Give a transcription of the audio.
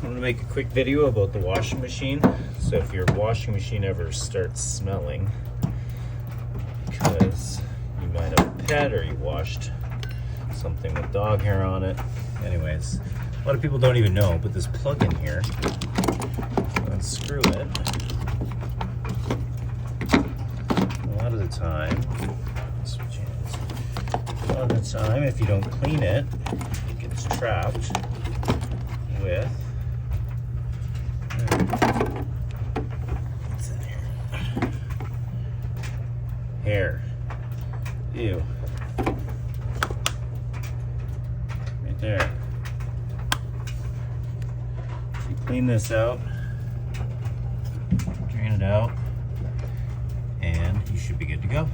I'm gonna make a quick video about the washing machine. So if your washing machine ever starts smelling because you might have a pet or you washed something with dog hair on it. Anyways, a lot of people don't even know, but this plug in here, unscrew it. A lot of the time, if you don't clean it, it gets trapped with what's in here? Hair. Ew. Right there. So you clean this out, drain it out, and you should be good to go.